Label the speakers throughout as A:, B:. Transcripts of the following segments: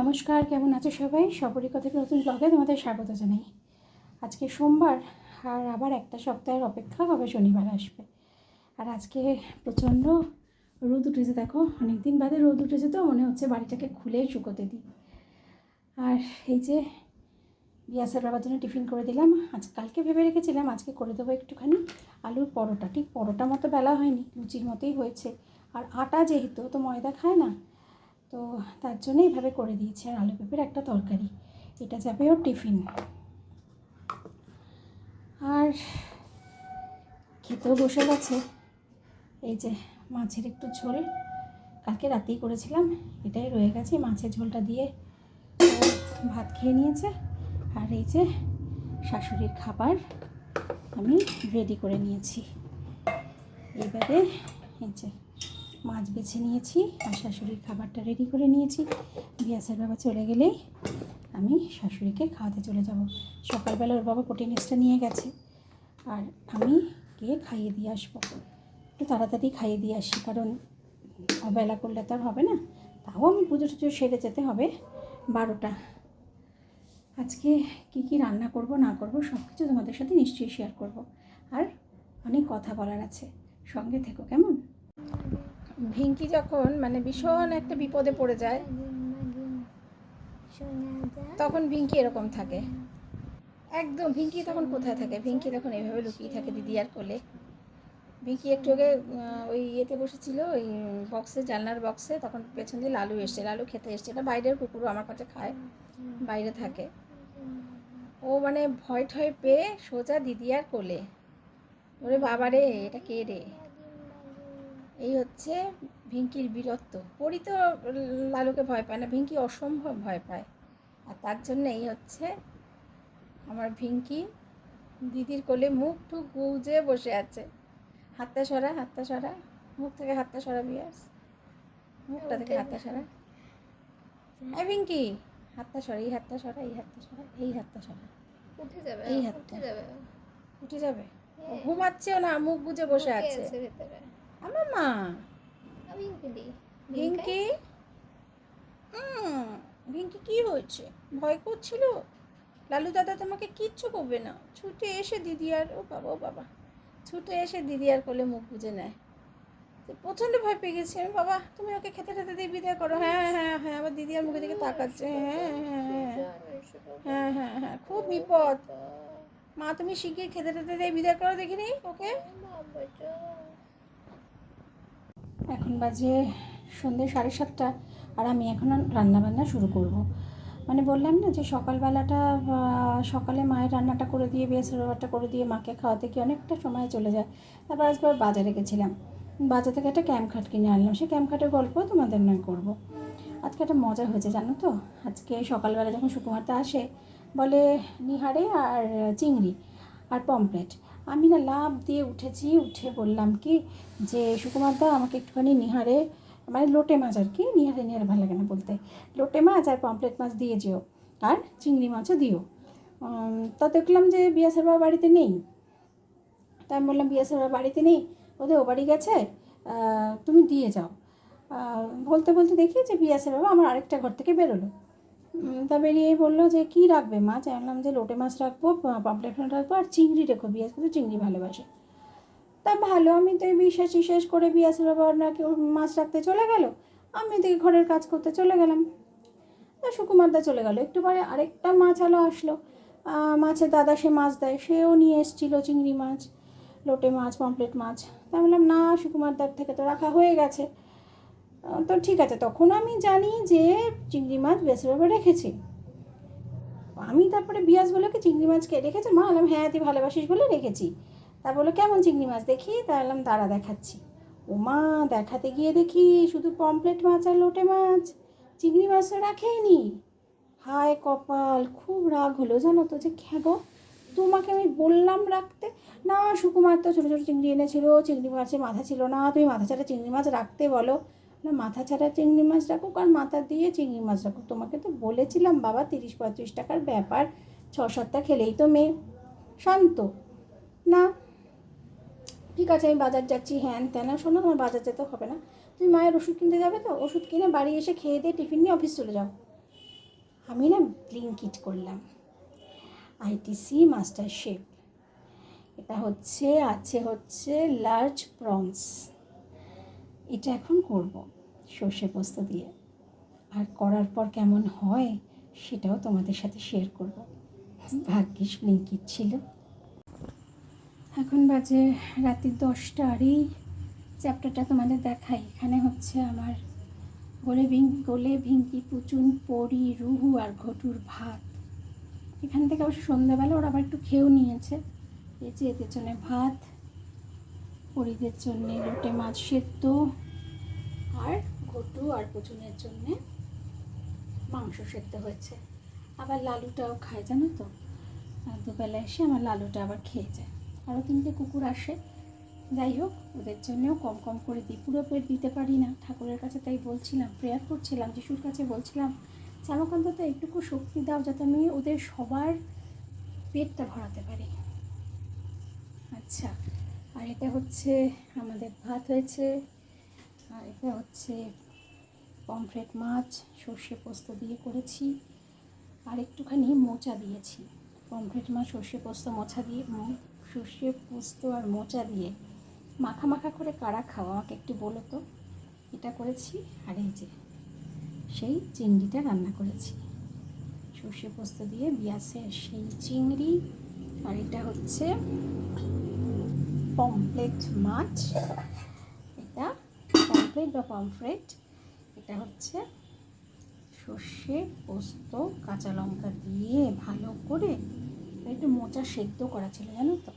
A: নমস্কার, কেমন আছো সবাই? সপরিকথা থেকে নতুন ব্লগে তোমাদের স্বাগত জানাই। আজকে সোমবার, আর আবার একটা সপ্তাহের অপেক্ষা, কবে শনিবার আসবে। আর আজকে প্রচণ্ড রোদ উঠেছে, দেখো অনেক দিন বাদে রোদ উঠেছে, তো মনে হচ্ছে বাড়িটাকে খুলে শুকোতে দিই। আর এই যে বিয়াসের বাবার জন্য টিফিন করে দিলাম। কালকে ভেবে রেখেছিলাম আজকে করে দেবো একটুখানি আলুর পরোটা। ঠিক পরোটা মতো বেলা হয়নি, লুচির মতোই হয়েছে। আর আটা যেহেতু তো ময়দা খায় না, তো তার জন্য এইভাবে করে দিয়েছি। আর আলু পেঁপের একটা তরকারি, এটা যাবে ওর টিফিন। আর খেতেও বসে গেছে। এই যে মাছের একটু ঝোল কালকে রাতেই করেছিলাম, এটাই রয়ে গেছে। মাছের ঝোলটা দিয়ে ভাত খেয়ে নিয়েছে। আর এই যে শাশুড়ির খাবার আমি রেডি করে নিয়েছি। এবারে এই যে মাছ বেছে নিয়েছি আর শাশুড়ির খাবারটা রেডি করে নিয়েছি। বিয়াসের বাবা চলে গেলেই আমি শাশুড়িকে খাওয়াতে চলে যাব। সকালবেলা ওর বাবা প্রোটিন এক্সট্রা নিয়ে গেছে, আর আমি গিয়ে খাইয়ে দিয়ে আসবো। একটু তাড়াতাড়ি খাইয়ে দিয়ে আসি, কারণ অবেলা করলে তো আর হবে না। তাও আমি পুজো টুজো সেরে যেতে হবে 12টা। আজকে কি কি রান্না করব না করব সব কিছু তোমাদের সাথে নিশ্চয়ই শেয়ার করব। আর অনেক কথা বলার আছে, সঙ্গে থেকো কেমন। ভিঙ্কি যখন ভীষণ একটা বিপদে পড়ে যায়, তখন ভিঙ্কি এরকম থাকে একদম। ভিঙ্কি তখন কোথায় থাকে? ভিঙ্কি তখন এইভাবে লুকিয়ে থাকে দিদি আর কোলে। ভিঙ্কি একটু আগে ওই ইয়েতে বসেছিল, ওই বক্সে, জানলার বক্সে, তখন পেছন দিয়ে লালু এসছে, লালু খেতে এসছে। এটা বাইরের কুকুরও আমার কাছে খায়, বাইরে থাকে। ও ভয় ঠয় পেয়ে সোজা দিদি আর কোলে। ওরে বাবা রে, এটা কে রে? এই হচ্ছে ভিঙ্কির বীরত্ব। পরি তো লালুকে ভয় পায় না, ভিঙ্কি অসম্ভব ভয় পায়। আর তার জন্য এই হচ্ছে আমার ভিঙ্কি দিদির কোলে মুখ টুক গুজে বসে আছে। হাতটা সরা, হাতটা সরা, মুখ থেকে হাতটা সরা বিয়াস, মুখটা থেকে হাতটা সরা। এই ভিঙ্কি, হাতটা সরা, এই হাতটা সরা, এই হাতটা সরা, এই হাতটা সরা। উঠে যাবে, এই হাতটা উঠে যাবে। ঘুমাচ্ছেও না, মুখ গুজে বসে আছে আমার মা। ভিঙ্কি, ভিঙ্কি কি হয়েছে? ভয় করছিল? লালু দাদা তোমাকে কিচ্ছু করবে না। ছুটে এসে দিদি আর, ও বাবা ও বাবা, ছুটে এসে দিদি আর কোলে মুখ গুজে নেয়। প্রচণ্ড ভয় পেয়ে গেছি আমি। বাবা তুমি ওকে খেতে খেতে দিয়ে বিদায় করো। হ্যাঁ হ্যাঁ হ্যাঁ, আবার দিদি আর মুখে দিকে তাকাচ্ছে। হ্যাঁ হ্যাঁ হ্যাঁ হ্যাঁ হ্যাঁ, খুব বিপদ। মা তুমি শিগগির খেতে খেতে দিয়ে বিদায় করো, দেখিনি ওকে। এখন বাজে সন্ধ্যে 7:30, আর আমি এখন রান্নাবান্না শুরু করব। বললাম না যে সকালবেলাটা, সকালে মায়ের রান্নাটা করে দিয়ে, বেশ রান্নাটা করে দিয়ে মাকে খাওয়াতে গিয়ে অনেকটা সময় চলে যায়। তারপর আজকে বাজারে গেছিলাম, বাজার থেকে একটা ক্যাম্পখাট কিনে আনলাম। সেই ক্যাম্পখাটের গল্প তোমাদের নয় করবো। আজকে একটা মজা হয়েছে জানো তো। আজকে সকালবেলা যখন সুকুমারদা আসে, বলে নিহারে আর চিংড়ি আর পমপ্লেট। আমি না লাফ দিয়ে উঠেছি, উঠে বললাম কি যে সুকুমারদা আমাকে একটুখানি নিহারে, লোটে মাছ আর কি, নিহারে নিহারে ভালো লাগে না বলতে, লোটে মাছ আর পমপ্লেট মাছ দিয়ে যেও, আর চিংড়ি মাছও দিও। তা দেখলাম যে বিয়াসের বাবা বাড়িতে নেই। তাই আমি বললাম বিয়াসের বাবা বাড়িতে নেই, ওদের ও বাড়ি গেছে, তুমি দিয়ে যাও। বলতে বলতে দেখি যে বিয়াসের বাবা আমার আরেকটা ঘর থেকে বেরোলো। তা বেরিয়েই বললো যে কী রাখবে মাছ? জানলাম যে লোটে মাছ রাখবো, পমপ্লেট মাছ রাখবো, আর চিংড়ি রেখো, বিয়াস কিন্তু চিংড়ি ভালোবাসে। তা ভালো, আমি তো বিশ্বাস করে বিয়াসের বাবা নাকি মাছ রাখতে চলে গেল, আমি ওদিকে ঘরের কাজ করতে চলে গেলাম। তা সুকুমারদা চলে গেল, একটু পরে আরেকটা মাছ আলো আসলো, মাছের দাদা সে মাছ দেয়, সেও নিয়ে এসেছিলো চিংড়ি মাছ, লোটে মাছ, পমপ্লেট মাছ। তা বললাম না, সুকুমারদার থেকে তো রাখা হয়ে গেছে। তো ঠিক আছে, তখন আমি জানি যে চিংড়ি মাছ বিয়াসের বাবা রেখেছি। আমি তারপরে বিয়াস বলে কি চিংড়ি মাছ কে রেখেছে মা? বললাম হ্যাঁ, তুই ভালোবাসিস বলে রেখেছি। তা বলো কেমন চিংড়ি মাছ দেখি? তা বললাম দাঁড়া দেখাচ্ছি। ও মা, দেখাতে গিয়ে দেখি শুধু পমপ্লেট মাছ আর লোটে মাছ, চিংড়ি মাছ তো রাখেইনি। হায় কপাল, খুব রাগ হলো জানো তো, যে খেগো তোমাকে আমি বললাম রাখতে। না, সুকুমার তো ছোটো ছোটো চিংড়ি এনেছিল, চিংড়ি মাছের মাথা ছিল না, তুমি মাথা ছাড়া চিংড়ি মাছ রাখতে বলো। না, মাথা ছাড়া চিংড়ি মাছ রাখুক আর মাথা দিয়ে চিংড়ি মাছ রাখুক, তোমাকে তো বলেছিলাম বাবা 30-35 টাকার ব্যাপার, 6-7টা খেলেই তো মেয়ে শান্ত। না, ঠিক আছে আমি বাজার যাচ্ছি, হ্যান ত্যান। শোনো, তোমার বাজার যেতে হবে না, তুমি মায়ের ওষুধ কিনতে যাবে তো, ওষুধ কিনে বাড়ি এসে খেয়ে দিয়ে টিফিন নিয়ে অফিস চলে যাও। আমি না ব্লিঙ্কিট করলাম, আইটিসি মাস্টার শেফ। এটা হচ্ছে লার্জ প্রনস। এটা এখন করব সর্ষে পোস্ত দিয়ে, আর করার পর কেমন হয় সেটাও তোমাদের সাথে শেয়ার করব। ভাগ্যিস ব্লিঙ্কিট ছিল। এখন বাজে রাত্রি 10টা, আর এই চ্যাপ্টারটা তোমাদের দেখাই। এখানে হচ্ছে আমার গোলে ভিঙ্কি, পুচুন, পরি, রুহু আর ঘটুর ভাত। এখান থেকে অবশ্য সন্ধ্যাবেলা ওরা আবার একটু খেয়েও নিয়েছে। এই যে এদের জন্যে ভাত, পরিদের জন্যে লোটে মাছ সেদ্ধ, আর ঘটু আর পুচুনের জন্যে মাংস সেদ্ধ হয়েছে। আবার লালুটাও খায়, জানো তো, দুবেলা এসে আমার লালুটা আবার খেয়ে যায়। আরও 3টে কুকুর আসে। যাই হোক, ওদের জন্যেও কম কম করে দিই, পুরো পেট দিতে পারি না ঠাকুরের কাছে। তাই বলছিলাম, প্রেয়ার করছিলাম, যিশুর কাছে বলছিলাম, আমাকে অন্তত একটুকু শক্তি দাও যাতে আমি ওদের সবার পেটটা ভরাতে পারি। আচ্ছা, আর এটা হচ্ছে আমাদের ভাত হয়েছে, আর এটা হচ্ছে পমফ্রেট মাছ সর্ষে পোস্ত দিয়ে করেছি, আর একটুখানি মোচা দিয়েছি। পমফ্রেট মাছ সর্ষে পোস্ত আর মোচা দিয়ে মাখা মাখা করে কারা খাও আমাকে একটু বলো তো। এটা করেছি, আর এই যে সেই চিংড়িটা রান্না করেছি সর্ষে পোস্ত দিয়ে, বিয়াসের সেই চিংড়ি। আর এটা হচ্ছে পমফ্রেট মাছ, এটা পমফ্রেট বা পমফ্রেট। এটা হচ্ছে সর্ষে পোস্ত কাঁচা লঙ্কা দিয়ে ভালো করে একটু মোচা সেদ্ধ করা ছিল, জানো তো,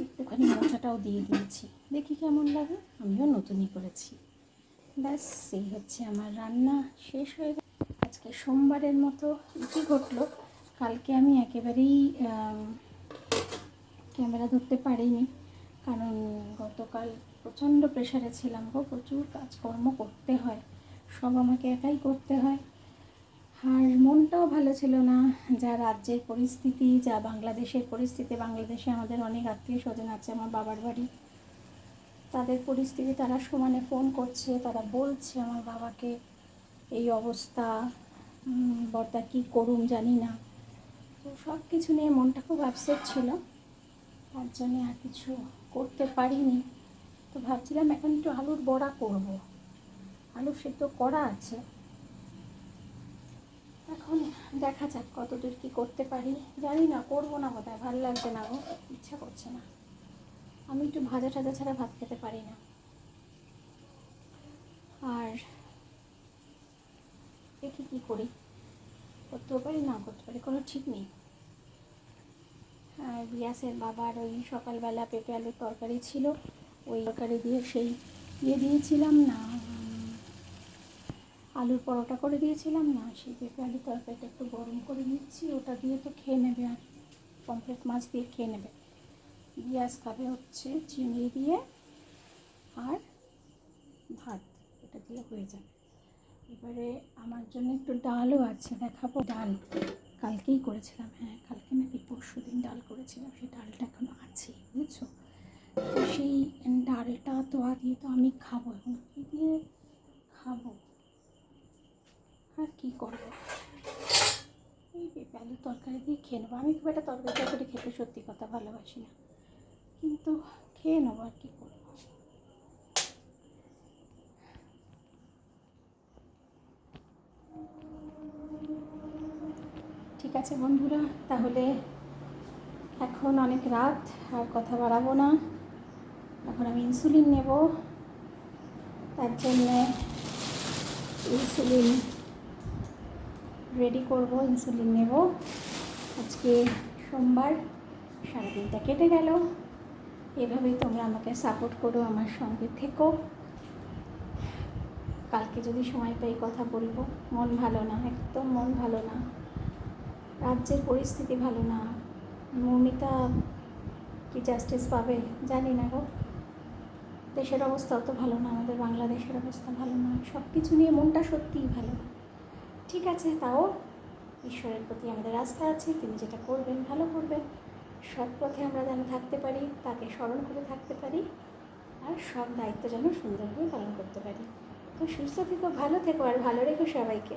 A: একটুখানি মোচাটাও দিয়ে দিয়েছি। দেখি কেমন লাগে, আমিও নতুনই করেছি। ব্যাস, এই হচ্ছে আমার রান্না শেষ হয়ে গেল। আজকে সোমবারের মতো কী ঘটলো, কালকে আমি একেবারেই ক্যামেরা ধরতে পারিনি, কারণ গতকাল প্রচণ্ড প্রেশারে ছিলাম গো। প্রচুর কাজকর্ম করতে হয়, সব আমাকে একাই করতে হয়, আর মনটাও ভালো ছিল না। যা রাজ্যের পরিস্থিতি, যা বাংলাদেশের পরিস্থিতি, বাংলাদেশে আমাদের অনেক আত্মীয় স্বজন আছে আমার বাবার বাড়ি, তাদের পরিস্থিতি, তারা সমানে ফোন করছে, তারা বলছে আমার বাবাকে এই অবস্থা, বর্দা কী করুম জানি না। তো সব কিছু নিয়ে মনটা খুব আপসেট ছিল, তার জন্যে আর কিছু করতে পারিনি। তো ভাবছিলাম এখন একটু আলুর বড়া করব, আলু সেদ্ধ করা আছে, এখন দেখা যাক কতদূর কী করতে পারি। জানি না, করবো না বোধহয়, ভালো লাগছে না গো, ইচ্ছা করছে না। আমি একটু ভাজা টাজা ছাড়া ভাত খেতে পারি না, আর দেখি কী করি, করতেও পারি না করতে পারি, কোনো ঠিক নেই। আর বিয়াসের বাবার ওই সকালবেলা পেঁপে আলুর তরকারি ছিল, ওই তরকারি দিয়ে সেই দিয়েছিলাম না, আলুর পরোটা করে দিয়েছিলাম না, সেই পেঁপে আলুর তরকারিটা একটু গরম করে নিচ্ছি, ওটা দিয়ে তো খেয়ে নেবে, আর পমফ্রেট মাছ দিয়ে খেয়ে নেবে। বিয়াস খাবে হচ্ছে চিংড়ি দিয়ে আর ভাত, এটা দিয়ে হয়ে যাবে। এবারে আমার জন্য একটু ডালও আছে, দেখাবো। ডাল কালকেই করেছিলাম, হ্যাঁ কালকে নাকি পরশু দিন ডাল করেছিলাম, সেই ডালটা এখনো আছে, বুঝছো। তো সেই ডালটা তোয়া দিয়ে তো আমি খাবো, এখন কী দিয়ে খাবো আর কী করবো, এই পেঁপে আলুর তরকারি দিয়ে খেয়ে নেবো। আমি খুব একটা তরকারি খেতে সত্যি কথা ভালোবাসি না, কিন্তু খেয়ে নেবো, আর কী করবো। ঠিক আছে বন্ধুরা, তাহলে এখন অনেক রাত, আর কথা বাড়াবো না। এখন আমি ইনসুলিন নেব, তার জন্যে ইনসুলিন রেডি করব, ইনসুলিন নেব। আজকে সোমবার, সারাদিনটা কেটে গেল। এভাবেই তোমরা আমাকে সাপোর্ট করো, আমার সঙ্গে থেকো। কালকে যদি সময় পাই কথা বলবো। মন ভালো না, একদম মন ভালো না, রাজ্যের পরিস্থিতি ভালো না। মৌমিতা কি জাস্টিস পাবে জানি না গো। দেশের অবস্থা অত ভালো না, আমাদের বাংলাদেশের অবস্থা ভালো না, সব কিছু নিয়ে মনটা সত্যিই ভালো না। ঠিক আছে, তাও ঈশ্বরের প্রতি আমাদের আস্থা আছে, তিনি যেটা করবেন ভালো করবেন। সৎ পথে আমরা যেন থাকতে পারি, তাকে স্মরণ করে থাকতে পারি, আর সব দায়িত্ব যেন সুন্দরভাবে পালন করতে পারি। তো সুস্থ থেকো, ভালো থেকো, আর ভালো রেখো সবাইকে।